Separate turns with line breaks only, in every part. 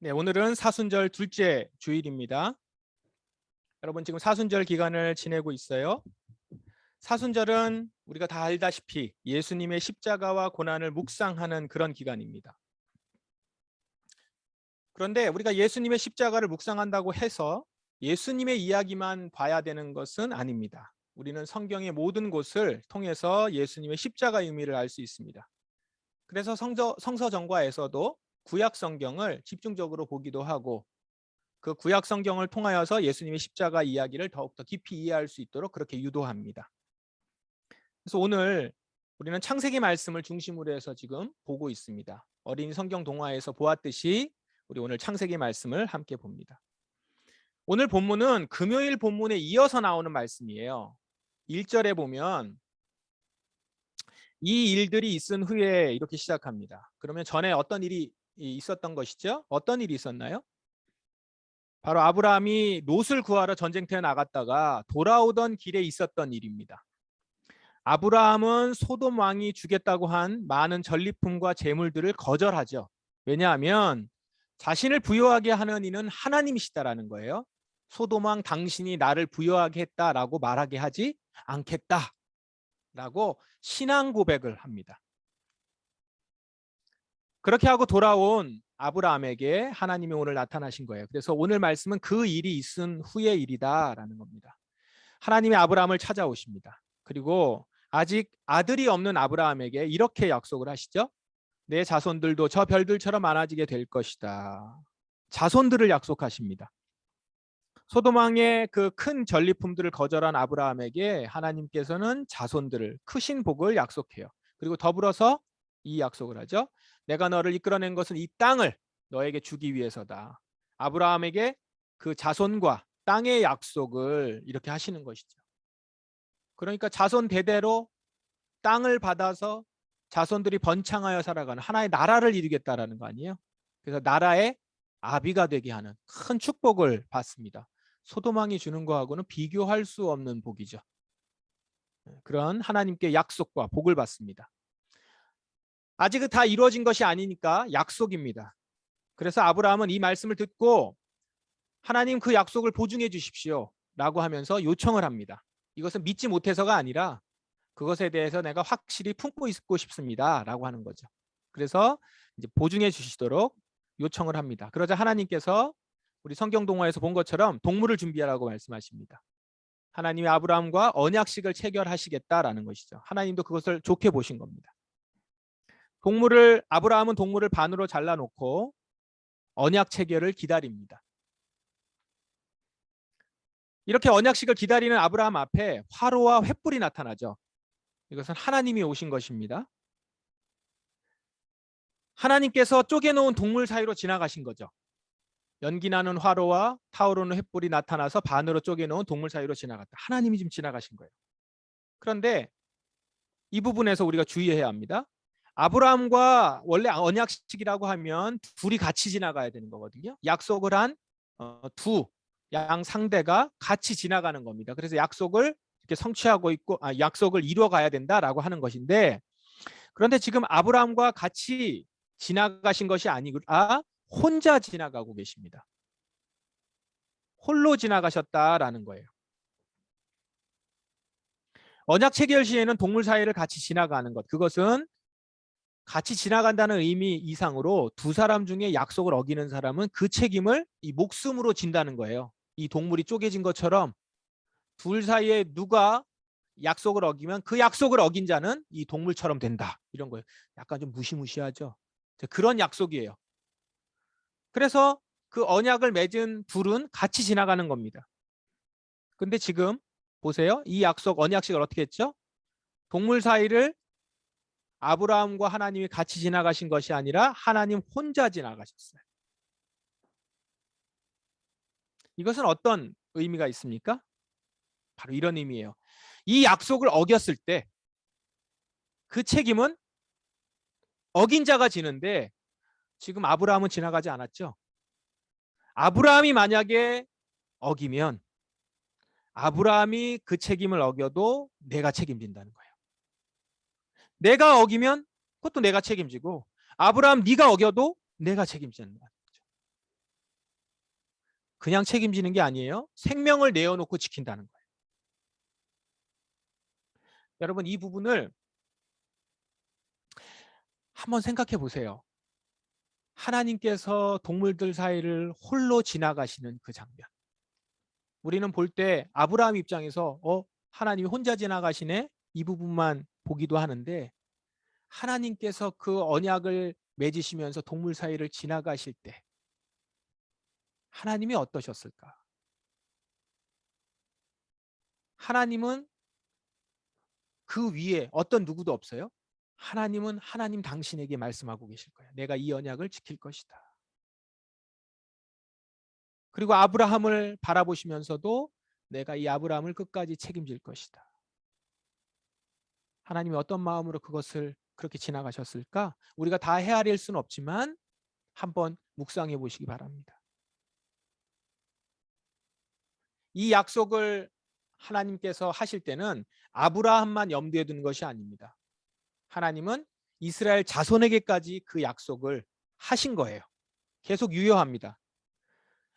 네, 오늘은 사순절 둘째 주일입니다. 여러분 지금 사순절 기간을 지내고 있어요. 사순절은 우리가 다 알다시피 예수님의 십자가와 고난을 묵상하는 그런 기간입니다. 그런데 우리가 예수님의 십자가를 묵상한다고 해서 예수님의 이야기만 봐야 되는 것은 아닙니다. 우리는 성경의 모든 곳을 통해서 예수님의 십자가의 의미를 알 수 있습니다. 그래서 성서정과에서도 구약 성경을 집중적으로 보기도 하고 그 구약 성경을 통하여서 예수님의 십자가 이야기를 더욱더 깊이 이해할 수 있도록 그렇게 유도합니다. 그래서 오늘 우리는 창세기 말씀을 중심으로 해서 지금 보고 있습니다. 어린이 성경 동화에서 보았듯이 우리 오늘 창세기 말씀을 함께 봅니다. 오늘 본문은 금요일 본문에 이어서 나오는 말씀이에요. 1절에 보면 이 일들이 있은 후에 이렇게 시작합니다. 그러면 전에 어떤 일이 있었던 것이죠? 어떤 일이 있었나요? 바로 아브라함이 롯을 구하러 전쟁터에 나갔다가 돌아오던 길에 있었던 일입니다. 아브라함은 소돔 왕이 주겠다고 한 많은 전리품과 재물들을 거절하죠. 왜냐하면 자신을 부유하게 하는 이는 하나님이시다라는 거예요. 소돔 왕 당신이 나를 부유하게 했다라고 말하게 하지 않겠다라고 신앙 고백을 합니다. 그렇게 하고 돌아온 아브라함에게 하나님이 오늘 나타나신 거예요. 그래서 오늘 말씀은 그 일이 있은 후의 일이다라는 겁니다. 하나님이 아브라함을 찾아오십니다. 그리고 아직 아들이 없는 아브라함에게 이렇게 약속을 하시죠. 내 자손들도 저 별들처럼 많아지게 될 것이다. 자손들을 약속하십니다. 소돔 왕의 그 큰 전리품들을 거절한 아브라함에게 하나님께서는 자손들을 크신 복을 약속해요. 그리고 더불어서 이 약속을 하죠. 내가 너를 이끌어낸 것은 이 땅을 너에게 주기 위해서다. 아브라함에게 그 자손과 땅의 약속을 이렇게 하시는 것이죠. 그러니까 자손 대대로 땅을 받아서 자손들이 번창하여 살아가는 하나의 나라를 이루겠다라는 거 아니에요? 그래서 나라의 아비가 되게 하는 큰 축복을 받습니다. 소돔 왕이 주는 거하고는 비교할 수 없는 복이죠. 그런 하나님께 약속과 복을 받습니다. 아직은 다 이루어진 것이 아니니까 약속입니다. 그래서 아브라함은 이 말씀을 듣고 하나님 그 약속을 보증해 주십시오 라고 하면서 요청을 합니다. 이것은 믿지 못해서가 아니라 그것에 대해서 내가 확실히 품고 있고 싶습니다 라고 하는 거죠. 그래서 이제 보증해 주시도록 요청을 합니다. 그러자 하나님께서 우리 성경 동화에서 본 것처럼 동물을 준비하라고 말씀하십니다. 하나님이 아브라함과 언약식을 체결하시겠다라는 것이죠. 하나님도 그것을 좋게 보신 겁니다. 아브라함은 동물을 반으로 잘라놓고 언약 체결을 기다립니다. 이렇게 언약식을 기다리는 아브라함 앞에 화로와 횃불이 나타나죠. 이것은 하나님이 오신 것입니다. 하나님께서 쪼개놓은 동물 사이로 지나가신 거죠. 연기나는 화로와 타오르는 횃불이 나타나서 반으로 쪼개놓은 동물 사이로 지나갔다. 하나님이 지금 지나가신 거예요. 그런데 이 부분에서 우리가 주의해야 합니다. 아브라함과 원래 언약식이라고 하면 둘이 같이 지나가야 되는 거거든요. 약속을 한 두 양 상대가 같이 지나가는 겁니다. 그래서 약속을 이렇게 성취하고 있고 약속을 이루어 가야 된다라고 하는 것인데, 그런데 지금 아브라함과 같이 지나가신 것이 아니라 혼자 지나가고 계십니다. 홀로 지나가셨다라는 거예요. 언약 체결 시에는 동물 사이를 같이 지나가는 것, 그것은 같이 지나간다는 의미 이상으로 두 사람 중에 약속을 어기는 사람은 그 책임을 이 목숨으로 진다는 거예요. 이 동물이 쪼개진 것처럼 둘 사이에 누가 약속을 어기면 그 약속을 어긴 자는 이 동물처럼 된다. 이런 거예요. 약간 좀 무시무시하죠. 그런 약속이에요. 그래서 그 언약을 맺은 둘은 같이 지나가는 겁니다. 근데 지금 보세요. 이 약속 언약식을 어떻게 했죠? 동물 사이를 아브라함과 하나님이 같이 지나가신 것이 아니라 하나님 혼자 지나가셨어요. 이것은 어떤 의미가 있습니까? 바로 이런 의미예요. 이 약속을 어겼을 때 그 책임은 어긴 자가 지는데 지금 아브라함은 지나가지 않았죠. 아브라함이 만약에 어기면 아브라함이 그 책임을 어겨도 내가 책임진다는 거예요. 내가 어기면 그것도 내가 책임지고, 아브라함 네가 어겨도 내가 책임진다는 거죠. 그냥 책임지는 게 아니에요. 생명을 내어놓고 지킨다는 거예요. 여러분, 이 부분을 한번 생각해 보세요. 하나님께서 동물들 사이를 홀로 지나가시는 그 장면. 우리는 볼 때 아브라함 입장에서 하나님이 혼자 지나가시네? 이 부분만 보기도 하는데, 하나님께서 그 언약을 맺으시면서 동물 사이를 지나가실 때 하나님이 어떠셨을까? 하나님은 그 위에 어떤 누구도 없어요. 하나님은 하나님 당신에게 말씀하고 계실 거예요. 내가 이 언약을 지킬 것이다. 그리고 아브라함을 바라보시면서도 내가 이 아브라함을 끝까지 책임질 것이다. 하나님이 어떤 마음으로 그것을 그렇게 지나가셨을까? 우리가 다 헤아릴 수는 없지만 한번 묵상해 보시기 바랍니다. 이 약속을 하나님께서 하실 때는 아브라함만 염두에 두는 것이 아닙니다. 하나님은 이스라엘 자손에게까지 그 약속을 하신 거예요. 계속 유효합니다.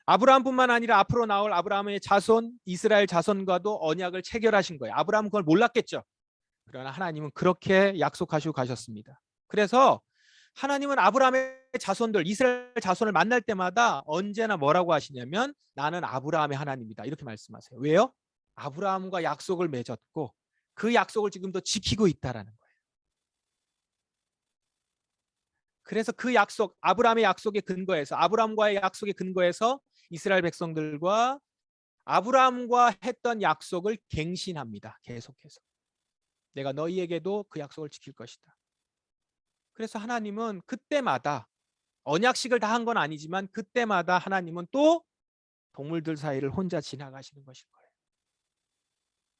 아브라함뿐만 아니라 앞으로 나올 아브라함의 자손, 이스라엘 자손과도 언약을 체결하신 거예요. 아브라함은 그걸 몰랐겠죠. 그러나 하나님은 그렇게 약속하시고 가셨습니다. 그래서 하나님은 아브라함의 자손들, 이스라엘 자손을 만날 때마다 언제나 뭐라고 하시냐면 나는 아브라함의 하나님이다. 이렇게 말씀하세요. 왜요? 아브라함과 약속을 맺었고 그 약속을 지금도 지키고 있다라는 거예요. 그래서 그 약속, 아브라함의 약속에 근거해서 아브라함과의 약속에 근거해서 이스라엘 백성들과 아브라함과 했던 약속을 갱신합니다. 계속해서. 내가 너희에게도 그 약속을 지킬 것이다. 그래서 하나님은 그때마다 언약식을 다 한 건 아니지만 그때마다 하나님은 또 동물들 사이를 혼자 지나가시는 것일 거예요.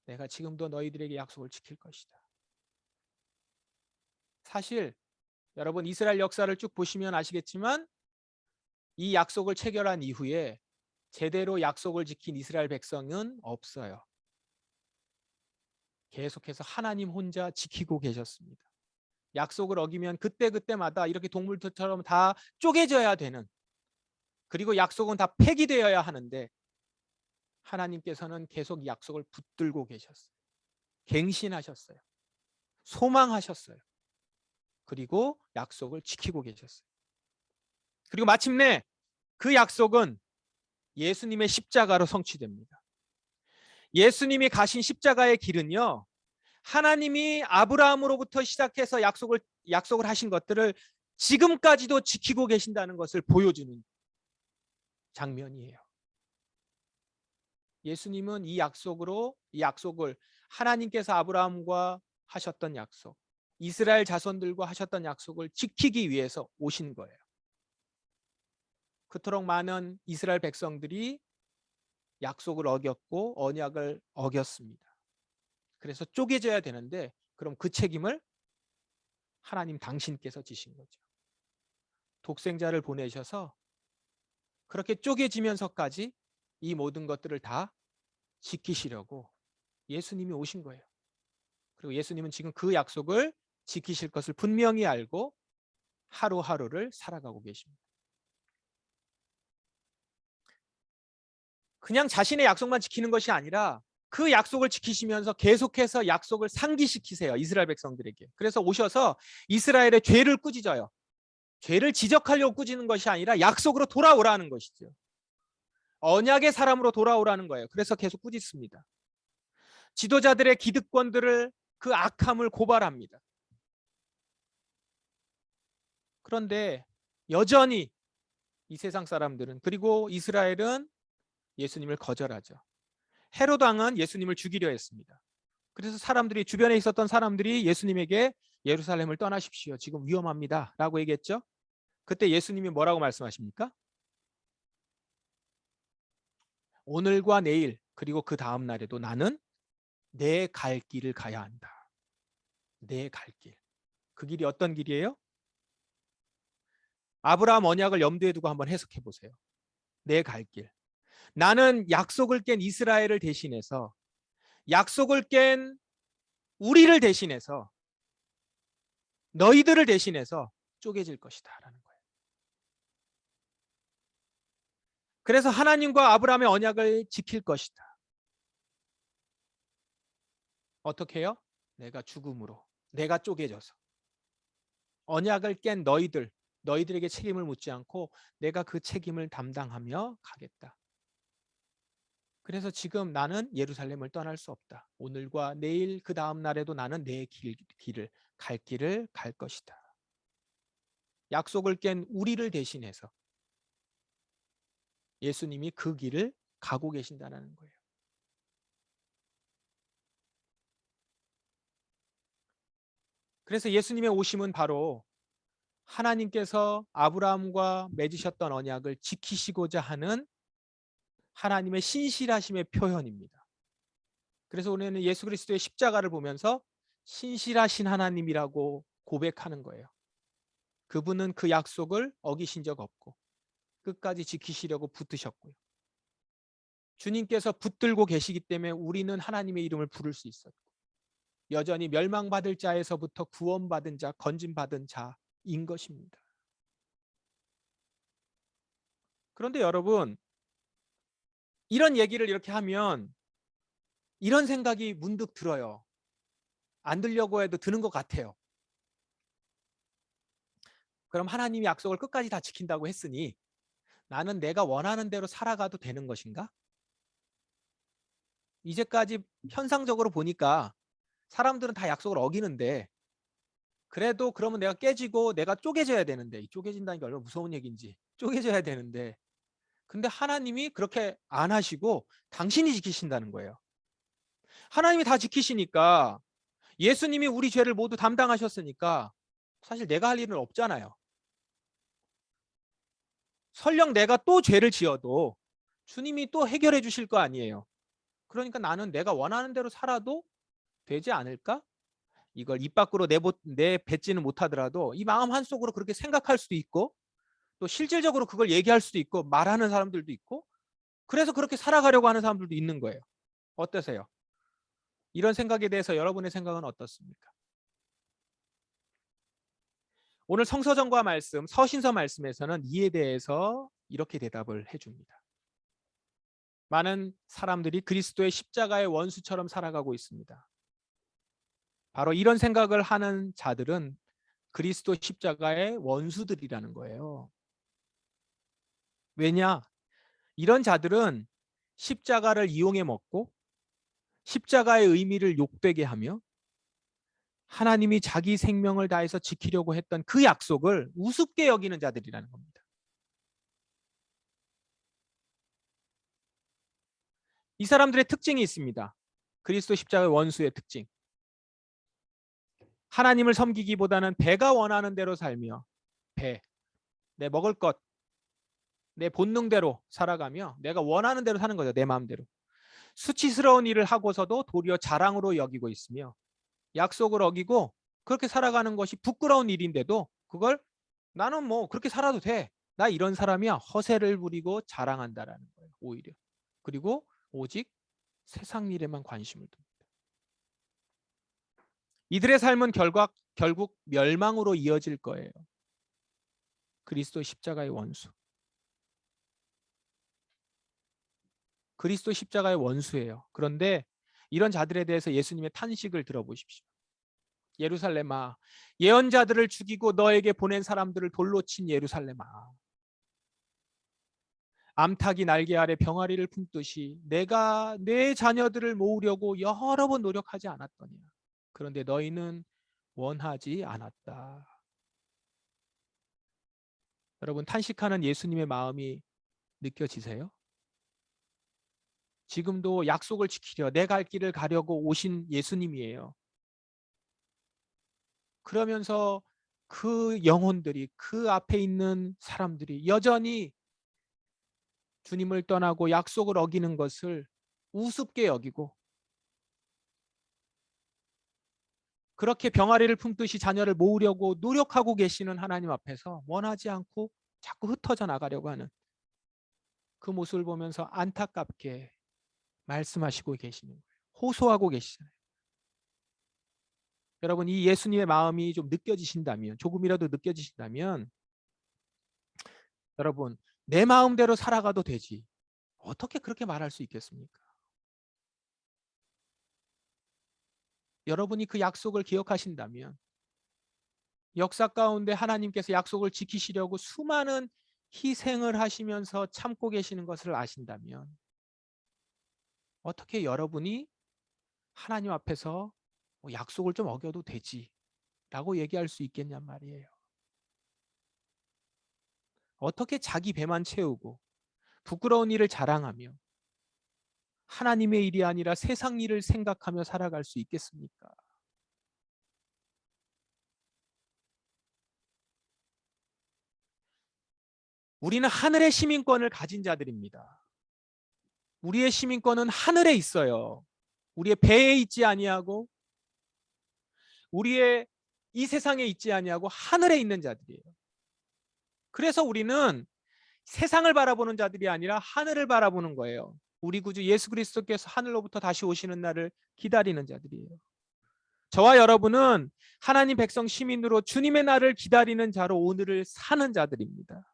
내가 지금도 너희들에게 약속을 지킬 것이다. 사실 여러분 이스라엘 역사를 쭉 보시면 아시겠지만 이 약속을 체결한 이후에 제대로 약속을 지킨 이스라엘 백성은 없어요. 계속해서 하나님 혼자 지키고 계셨습니다. 약속을 어기면 그때그때마다 이렇게 동물들처럼 다 쪼개져야 되는, 그리고 약속은 다 폐기되어야 하는데 하나님께서는 계속 약속을 붙들고 계셨어요. 갱신하셨어요. 소망하셨어요. 그리고 약속을 지키고 계셨어요. 그리고 마침내 그 약속은 예수님의 십자가로 성취됩니다. 예수님이 가신 십자가의 길은요, 하나님이 아브라함으로부터 시작해서 약속을 하신 것들을 지금까지도 지키고 계신다는 것을 보여주는 장면이에요. 예수님은 이 약속을 하나님께서 아브라함과 하셨던 약속, 이스라엘 자손들과 하셨던 약속을 지키기 위해서 오신 거예요. 그토록 많은 이스라엘 백성들이 약속을 어겼고 언약을 어겼습니다. 그래서 쪼개져야 되는데 그럼 그 책임을 하나님 당신께서 지신 거죠. 독생자를 보내셔서 그렇게 쪼개지면서까지 이 모든 것들을 다 지키시려고 예수님이 오신 거예요. 그리고 예수님은 지금 그 약속을 지키실 것을 분명히 알고 하루하루를 살아가고 계십니다. 그냥 자신의 약속만 지키는 것이 아니라 그 약속을 지키시면서 계속해서 약속을 상기시키세요. 이스라엘 백성들에게. 그래서 오셔서 이스라엘의 죄를 꾸짖어요. 죄를 지적하려고 꾸짖는 것이 아니라 약속으로 돌아오라는 것이죠. 언약의 사람으로 돌아오라는 거예요. 그래서 계속 꾸짖습니다. 지도자들의 기득권들을, 그 악함을 고발합니다. 그런데 여전히 이 세상 사람들은, 그리고 이스라엘은 예수님을 거절하죠. 헤롯 왕은 예수님을 죽이려 했습니다. 그래서 주변에 있었던 사람들이 예수님에게 예루살렘을 떠나십시오. 지금 위험합니다. 라고 얘기했죠. 그때 예수님이 뭐라고 말씀하십니까? 오늘과 내일 그리고 그 다음 날에도 나는 내 갈 길을 가야 한다. 내 갈 길. 그 길이 어떤 길이에요? 아브라함 언약을 염두에 두고 한번 해석해 보세요. 내 갈 길. 나는 약속을 깬 이스라엘을 대신해서, 약속을 깬 우리를 대신해서, 너희들을 대신해서 쪼개질 것이다 라는 거예요. 그래서 하나님과 아브라함의 언약을 지킬 것이다. 어떻게 해요? 내가 죽음으로, 내가 쪼개져서. 언약을 깬 너희들에게 책임을 묻지 않고 내가 그 책임을 담당하며 가겠다. 그래서 지금 나는 예루살렘을 떠날 수 없다. 오늘과 내일 그 다음 날에도 나는 내 갈 길을 갈 것이다. 약속을 깬 우리를 대신해서 예수님이 그 길을 가고 계신다는 거예요. 그래서 예수님의 오심은 바로 하나님께서 아브라함과 맺으셨던 언약을 지키시고자 하는 하나님의 신실하심의 표현입니다. 그래서 우리는 예수 그리스도의 십자가를 보면서 신실하신 하나님이라고 고백하는 거예요. 그분은 그 약속을 어기신 적 없고 끝까지 지키시려고 붙드셨고요. 주님께서 붙들고 계시기 때문에 우리는 하나님의 이름을 부를 수 있었고 여전히 멸망받을 자에서부터 구원받은 자, 건짐받은 자인 것입니다. 그런데 여러분, 이런 얘기를 이렇게 하면 이런 생각이 문득 들어요. 안 들려고 해도 드는 것 같아요. 그럼 하나님이 약속을 끝까지 다 지킨다고 했으니 나는 내가 원하는 대로 살아가도 되는 것인가? 이제까지 현상적으로 보니까 사람들은 다 약속을 어기는데 그래도 그러면 내가 깨지고 내가 쪼개져야 되는데 이 쪼개진다는 게 얼마나 무서운 얘기인지 쪼개져야 되는데 근데 하나님이 그렇게 안 하시고 당신이 지키신다는 거예요. 하나님이 다 지키시니까 예수님이 우리 죄를 모두 담당하셨으니까 사실 내가 할 일은 없잖아요. 설령 내가 또 죄를 지어도 주님이 또 해결해 주실 거 아니에요. 그러니까 나는 내가 원하는 대로 살아도 되지 않을까? 이걸 입 밖으로 내뱉지는 못하더라도 이 마음 한속으로 그렇게 생각할 수도 있고 또 실질적으로 그걸 얘기할 수도 있고 말하는 사람들도 있고 그래서 그렇게 살아가려고 하는 사람들도 있는 거예요. 어떠세요? 이런 생각에 대해서 여러분의 생각은 어떻습니까? 오늘 성서정과 말씀, 서신서 말씀에서는 이에 대해서 이렇게 대답을 해줍니다. 많은 사람들이 그리스도의 십자가의 원수처럼 살아가고 있습니다. 바로 이런 생각을 하는 자들은 그리스도 십자가의 원수들이라는 거예요. 왜냐? 이런 자들은 십자가를 이용해 먹고 십자가의 의미를 욕되게 하며 하나님이 자기 생명을 다해서 지키려고 했던 그 약속을 우습게 여기는 자들이라는 겁니다. 이 사람들의 특징이 있습니다. 그리스도 십자가의 원수의 특징. 하나님을 섬기기보다는 배가 원하는 대로 살며 내 먹을 것, 내 본능대로 살아가며 내가 원하는 대로 사는 거죠. 내 마음대로. 수치스러운 일을 하고서도 도리어 자랑으로 여기고 있으며 약속을 어기고 그렇게 살아가는 것이 부끄러운 일인데도 그걸 나는 뭐 그렇게 살아도 돼. 나 이런 사람이야. 허세를 부리고 자랑한다라는 거예요. 오히려. 그리고 오직 세상 일에만 관심을 둡니다. 이들의 삶은 결국 멸망으로 이어질 거예요. 그리스도 십자가의 원수. 그리스도 십자가의 원수예요. 그런데 이런 자들에 대해서 예수님의 탄식을 들어보십시오. 예루살렘아, 예언자들을 죽이고 너에게 보낸 사람들을 돌로 친 예루살렘아. 암탉이 날개 아래 병아리를 품듯이 내가 내 자녀들을 모으려고 여러 번 노력하지 않았더냐. 그런데 너희는 원하지 않았다. 여러분, 탄식하는 예수님의 마음이 느껴지세요? 지금도 약속을 지키려 내 갈 길을 가려고 오신 예수님이에요. 그러면서 그 영혼들이 그 앞에 있는 사람들이 여전히 주님을 떠나고 약속을 어기는 것을 우습게 여기고 그렇게 병아리를 품듯이 자녀를 모으려고 노력하고 계시는 하나님 앞에서 원하지 않고 자꾸 흩어져 나가려고 하는 그 모습을 보면서 안타깝게 말씀하시고 계시는 거예요. 호소하고 계시잖아요. 여러분, 이 예수님의 마음이 좀 느껴지신다면, 조금이라도 느껴지신다면 여러분, 내 마음대로 살아가도 되지. 어떻게 그렇게 말할 수 있겠습니까? 여러분이 그 약속을 기억하신다면, 역사 가운데 하나님께서 약속을 지키시려고 수많은 희생을 하시면서 참고 계시는 것을 아신다면, 어떻게 여러분이 하나님 앞에서 약속을 좀 어겨도 되지 라고 얘기할 수 있겠냔 말이에요. 어떻게 자기 배만 채우고 부끄러운 일을 자랑하며 하나님의 일이 아니라 세상 일을 생각하며 살아갈 수 있겠습니까? 우리는 하늘의 시민권을 가진 자들입니다. 우리의 시민권은 하늘에 있어요. 우리의 배에 있지 아니하고 우리의 이 세상에 있지 아니하고 하늘에 있는 자들이에요. 그래서 우리는 세상을 바라보는 자들이 아니라 하늘을 바라보는 거예요. 우리 구주 예수 그리스도께서 하늘로부터 다시 오시는 날을 기다리는 자들이에요. 저와 여러분은 하나님 백성 시민으로 주님의 날을 기다리는 자로 오늘을 사는 자들입니다.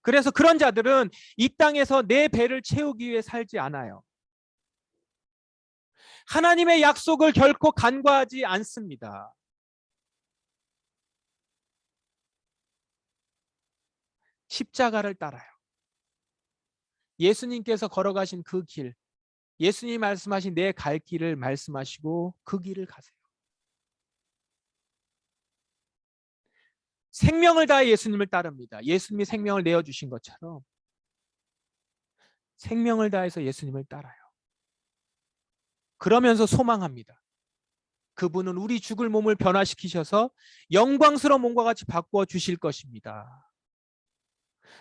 그래서 그런 자들은 이 땅에서 내 배를 채우기 위해 살지 않아요. 하나님의 약속을 결코 간과하지 않습니다. 십자가를 따라요. 예수님께서 걸어가신 그 길, 예수님이 말씀하신 내 갈 길을 말씀하시고 그 길을 가세요. 생명을 다해 예수님을 따릅니다. 예수님이 생명을 내어주신 것처럼 생명을 다해서 예수님을 따라요. 그러면서 소망합니다. 그분은 우리 죽을 몸을 변화시키셔서 영광스러운 몸과 같이 바꾸어 주실 것입니다.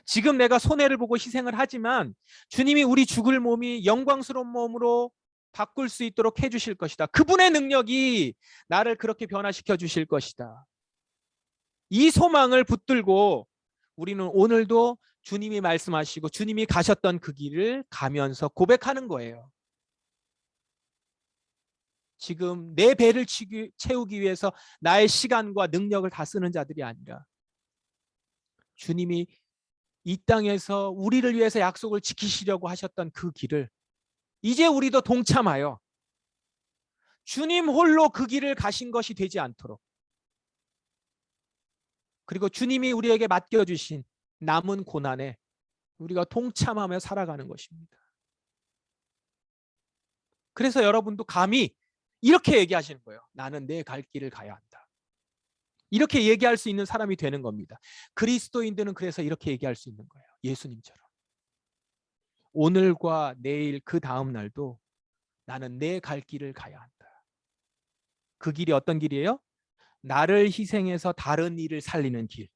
지금 내가 손해를 보고 희생을 하지만 주님이 우리 죽을 몸이 영광스러운 몸으로 바꿀 수 있도록 해주실 것이다. 그분의 능력이 나를 그렇게 변화시켜 주실 것이다. 이 소망을 붙들고 우리는 오늘도 주님이 말씀하시고 주님이 가셨던 그 길을 가면서 고백하는 거예요. 지금 내 배를 채우기 위해서 나의 시간과 능력을 다 쓰는 자들이 아니라 주님이 이 땅에서 우리를 위해서 약속을 지키시려고 하셨던 그 길을 이제 우리도 동참하여 주님 홀로 그 길을 가신 것이 되지 않도록, 그리고 주님이 우리에게 맡겨주신 남은 고난에 우리가 동참하며 살아가는 것입니다. 그래서 여러분도 감히 이렇게 얘기하시는 거예요. 나는 내 갈 길을 가야 한다. 이렇게 얘기할 수 있는 사람이 되는 겁니다. 그리스도인들은 그래서 이렇게 얘기할 수 있는 거예요. 예수님처럼. 오늘과 내일 그 다음 날도 나는 내 갈 길을 가야 한다. 그 길이 어떤 길이에요? 나를 희생해서 다른 일을 살리는 길.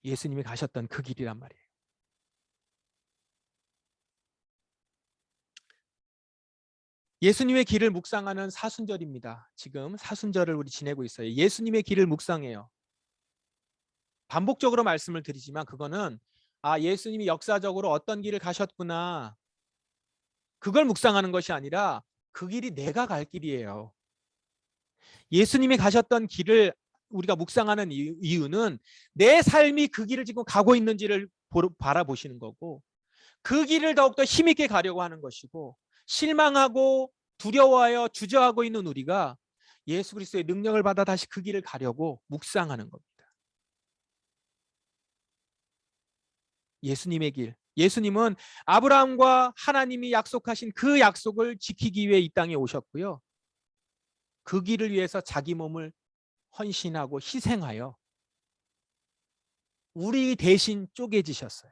예수님이 가셨던 그 길이란 말이에요. 예수님의 길을 묵상하는 사순절입니다. 지금 사순절을 우리 지내고 있어요. 예수님의 길을 묵상해요. 반복적으로 말씀을 드리지만 그거는 예수님이 역사적으로 어떤 길을 가셨구나, 그걸 묵상하는 것이 아니라 그 길이 내가 갈 길이에요. 예수님이 가셨던 길을 우리가 묵상하는 이유는 내 삶이 그 길을 지금 가고 있는지를 바라보시는 거고, 그 길을 더욱더 힘있게 가려고 하는 것이고, 실망하고 두려워하여 주저하고 있는 우리가 예수 그리스도의 능력을 받아 다시 그 길을 가려고 묵상하는 겁니다. 예수님의 길. 예수님은 아브라함과 하나님이 약속하신 그 약속을 지키기 위해 이 땅에 오셨고요. 그 길을 위해서 자기 몸을 헌신하고 희생하여 우리 대신 쪼개지셨어요.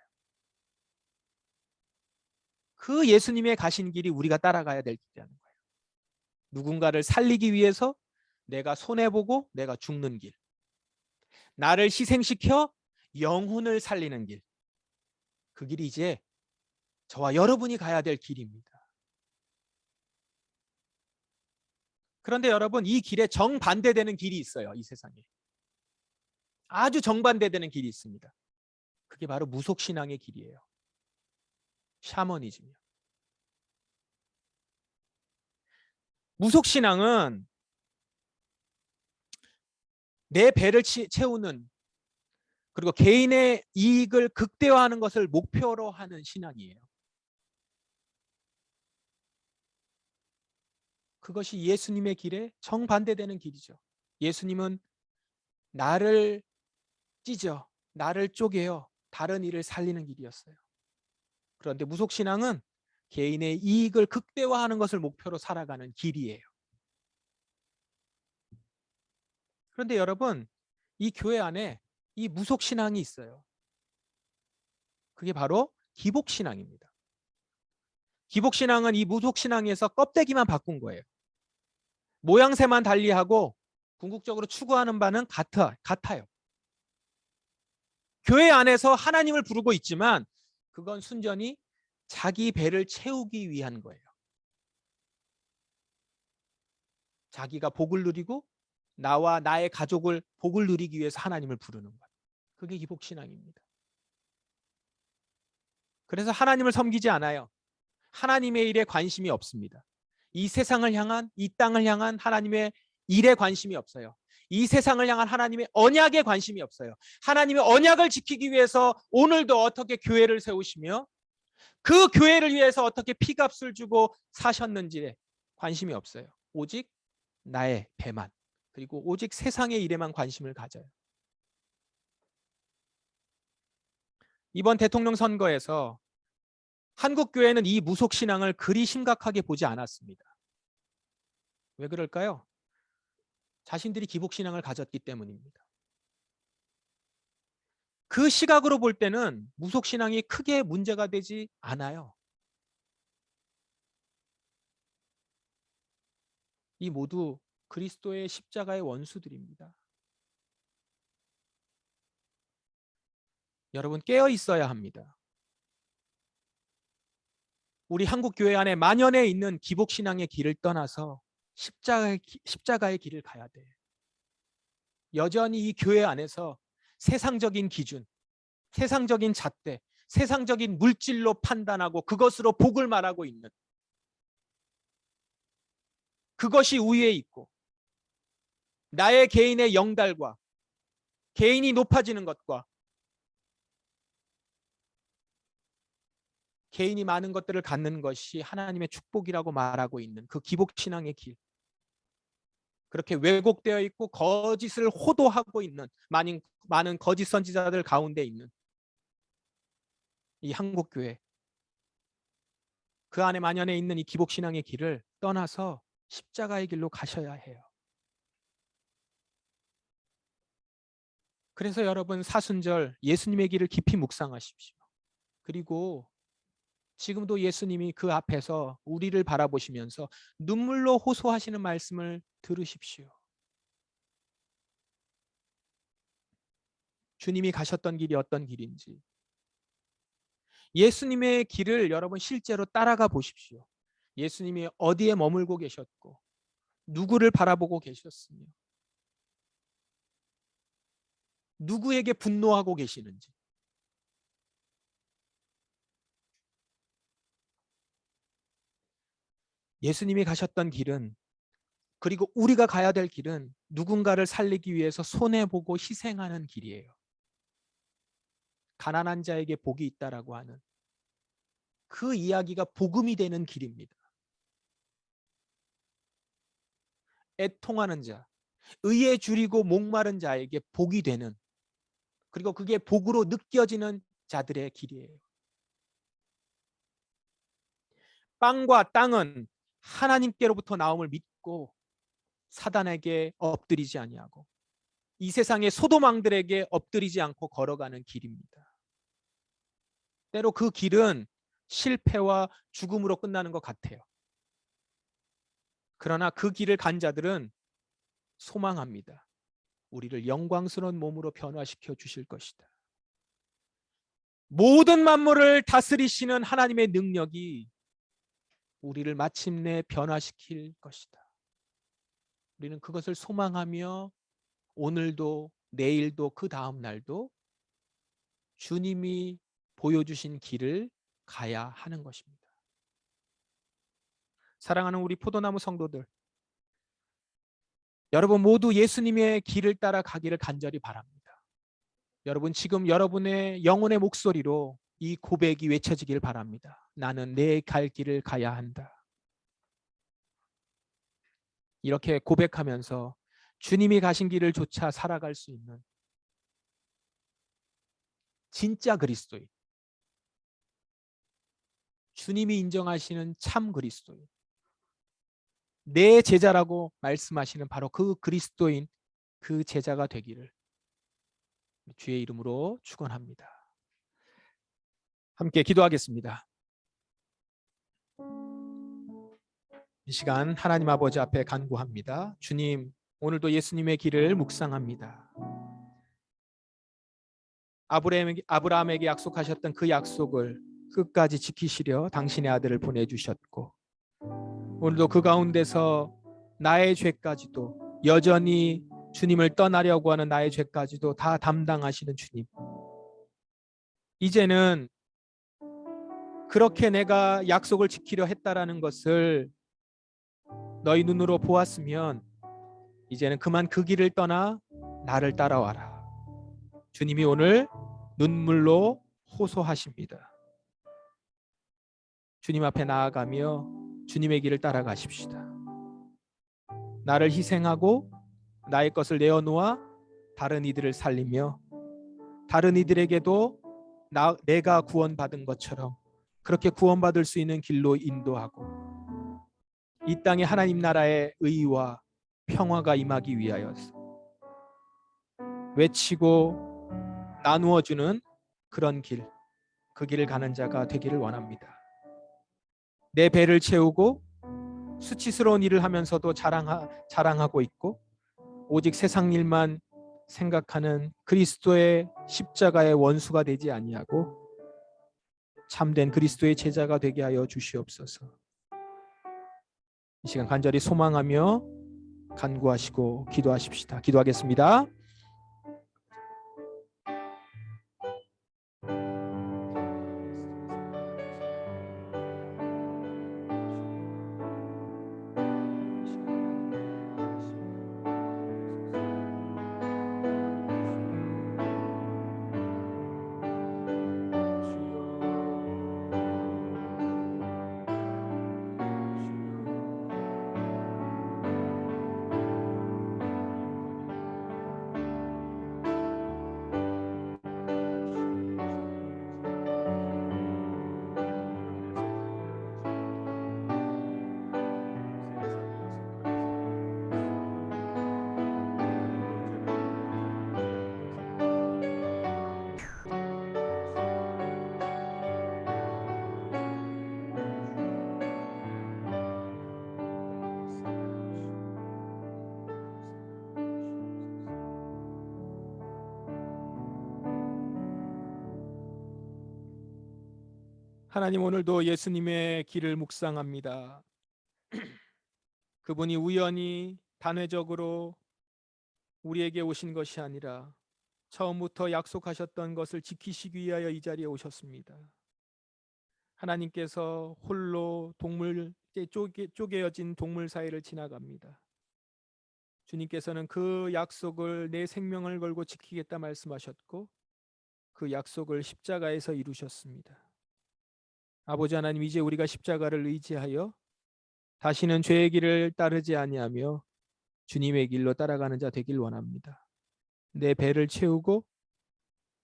그 예수님의 가신 길이 우리가 따라가야 될 길이라는 거예요. 누군가를 살리기 위해서 내가 손해보고 내가 죽는 길. 나를 희생시켜 영혼을 살리는 길. 그 길이 이제 저와 여러분이 가야 될 길입니다. 그런데 여러분, 이 길에 정반대되는 길이 있어요. 이 세상에. 아주 정반대되는 길이 있습니다. 그게 바로 무속신앙의 길이에요. 샤머니즘이요. 무속신앙은 내 배를 채우는 그리고 개인의 이익을 극대화하는 것을 목표로 하는 신앙이에요. 그것이 예수님의 길에 정반대되는 길이죠. 예수님은 나를 찢어, 나를 쪼개어 다른 일을 살리는 길이었어요. 그런데 무속신앙은 개인의 이익을 극대화하는 것을 목표로 살아가는 길이에요. 그런데 여러분, 이 교회 안에 이 무속신앙이 있어요. 그게 바로 기복신앙입니다. 기복신앙은 이 무속신앙에서 껍데기만 바꾼 거예요. 모양새만 달리하고 궁극적으로 추구하는 바는 같아요. 교회 안에서 하나님을 부르고 있지만 그건 순전히 자기 배를 채우기 위한 거예요. 자기가 복을 누리고 나와 나의 가족을 복을 누리기 위해서 하나님을 부르는 거예요. 그게 기복신앙입니다. 그래서 하나님을 섬기지 않아요. 하나님의 일에 관심이 없습니다. 이 세상을 향한, 이 땅을 향한 하나님의 일에 관심이 없어요. 이 세상을 향한 하나님의 언약에 관심이 없어요. 하나님의 언약을 지키기 위해서 오늘도 어떻게 교회를 세우시며 그 교회를 위해서 어떻게 피값을 주고 사셨는지에 관심이 없어요. 오직 나의 배만, 그리고 오직 세상의 일에만 관심을 가져요. 이번 대통령 선거에서 한국 교회는 이 무속 신앙을 그리 심각하게 보지 않았습니다. 왜 그럴까요? 자신들이 기복 신앙을 가졌기 때문입니다. 그 시각으로 볼 때는 무속 신앙이 크게 문제가 되지 않아요. 이 모두 그리스도의 십자가의 원수들입니다. 여러분 깨어 있어야 합니다. 우리 한국 교회 안에 만연해 있는 기복 신앙의 길을 떠나서 십자가의 길을 가야 돼. 여전히 이 교회 안에서 세상적인 기준, 세상적인 잣대, 세상적인 물질로 판단하고 그것으로 복을 말하고 있는, 그것이 우위에 있고 나의 개인의 영달과 개인이 높아지는 것과 개인이 많은 것들을 갖는 것이 하나님의 축복이라고 말하고 있는 그 기복신앙의 길, 그렇게 왜곡되어 있고 거짓을 호도하고 있는 많은 거짓 선지자들 가운데 있는 이 한국교회, 그 안에 만연해 있는 이 기복신앙의 길을 떠나서 십자가의 길로 가셔야 해요. 그래서 여러분 사순절 예수님의 길을 깊이 묵상하십시오. 그리고 지금도 예수님이 그 앞에서 우리를 바라보시면서 눈물로 호소하시는 말씀을 들으십시오. 주님이 가셨던 길이 어떤 길인지, 예수님의 길을 여러분 실제로 따라가 보십시오. 예수님이 어디에 머물고 계셨고 누구를 바라보고 계셨으며 누구에게 분노하고 계시는지, 예수님이 가셨던 길은, 그리고 우리가 가야 될 길은 누군가를 살리기 위해서 손해보고 희생하는 길이에요. 가난한 자에게 복이 있다라고 하는 그 이야기가 복음이 되는 길입니다. 애통하는 자, 의에 줄이고 목마른 자에게 복이 되는, 그리고 그게 복으로 느껴지는 자들의 길이에요. 빵과 땅은 하나님께로부터 나옴을 믿고 사단에게 엎드리지 아니하고 이 세상의 소도망들에게 엎드리지 않고 걸어가는 길입니다. 때로 그 길은 실패와 죽음으로 끝나는 것 같아요. 그러나 그 길을 간 자들은 소망합니다. 우리를 영광스러운 몸으로 변화시켜 주실 것이다. 모든 만물을 다스리시는 하나님의 능력이 우리를 마침내 변화시킬 것이다. 우리는 그것을 소망하며 오늘도 내일도 그 다음 날도 주님이 보여주신 길을 가야 하는 것입니다. 사랑하는 우리 포도나무 성도들, 여러분 모두 예수님의 길을 따라 가기를 간절히 바랍니다. 여러분 지금 여러분의 영혼의 목소리로 이 고백이 외쳐지길 바랍니다. 나는 내 갈 길을 가야 한다. 이렇게 고백하면서 주님이 가신 길을 쫓아 살아갈 수 있는 진짜 그리스도인, 주님이 인정하시는 참 그리스도인, 내 제자라고 말씀하시는 바로 그 그리스도인, 그 제자가 되기를 주의 이름으로 축원합니다. 함께 기도하겠습니다. 이 시간 하나님 아버지 앞에 간구합니다. 주님, 오늘도 예수님의 길을 묵상합니다. 아브라함에게 약속하셨던 그 약속을 끝까지 지키시려 당신의 아들을 보내주셨고, 오늘도 그 가운데서 나의 죄까지도, 여전히 주님을 떠나려고 하는 나의 죄까지도 다 담당하시는 주님, 이제는 그렇게 내가 약속을 지키려 했다라는 것을 너희 눈으로 보았으면 이제는 그만 그 길을 떠나 나를 따라와라. 주님이 오늘 눈물로 호소하십니다. 주님 앞에 나아가며 주님의 길을 따라가십시다. 나를 희생하고 나의 것을 내어놓아 다른 이들을 살리며 다른 이들에게도 내가 구원받은 것처럼 그렇게 구원받을 수 있는 길로 인도하고 이 땅에 하나님 나라의 의와 평화가 임하기 위하여서 외치고 나누어주는 그런 길, 그 길을 가는 자가 되기를 원합니다. 내 배를 채우고 수치스러운 일을 하면서도 자랑하고 있고 오직 세상 일만 생각하는 그리스도의 십자가의 원수가 되지 아니하고 참된 그리스도의 제자가 되게 하여 주시옵소서. 이 시간 간절히 소망하며 간구하시고 기도하십시다. 기도하겠습니다. 하나님, 오늘도 예수님의 길을 묵상합니다. 그분이 우연히 단회적으로 우리에게 오신 것이 아니라 처음부터 약속하셨던 것을 지키시기 위하여 이 자리에 오셨습니다. 하나님께서 홀로 쪼개어진 동물 사이를 지나갑니다. 주님께서는 그 약속을 내 생명을 걸고 지키겠다 말씀하셨고 그 약속을 십자가에서 이루셨습니다. 아버지 하나님, 이제 우리가 십자가를 의지하여 다시는 죄의 길을 따르지 아니하며 주님의 길로 따라가는 자 되길 원합니다. 내 배를 채우고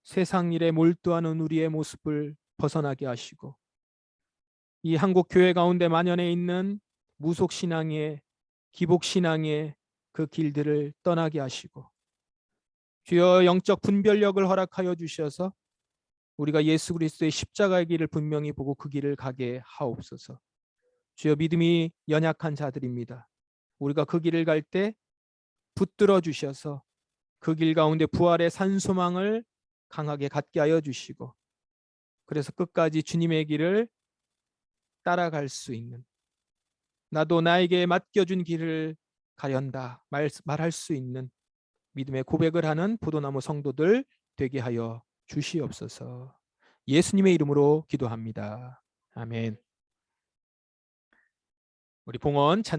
세상 일에 몰두하는 우리의 모습을 벗어나게 하시고 이 한국 교회 가운데 만연해 있는 무속 신앙의 기복 신앙의 그 길들을 떠나게 하시고 주여 영적 분별력을 허락하여 주셔서 우리가 예수 그리스도의 십자가의 길을 분명히 보고 그 길을 가게 하옵소서. 주여, 믿음이 연약한 자들입니다. 우리가 그 길을 갈 때 붙들어 주셔서 그 길 가운데 부활의 산소망을 강하게 갖게 하여 주시고 그래서 끝까지 주님의 길을 따라갈 수 있는, 나도 나에게 맡겨준 길을 가련다 말할 수 있는 믿음의 고백을 하는 포도나무 성도들 되게 하여 주시옵소서. 예수님의 이름으로 기도합니다. 아멘. 우리 봉헌 찬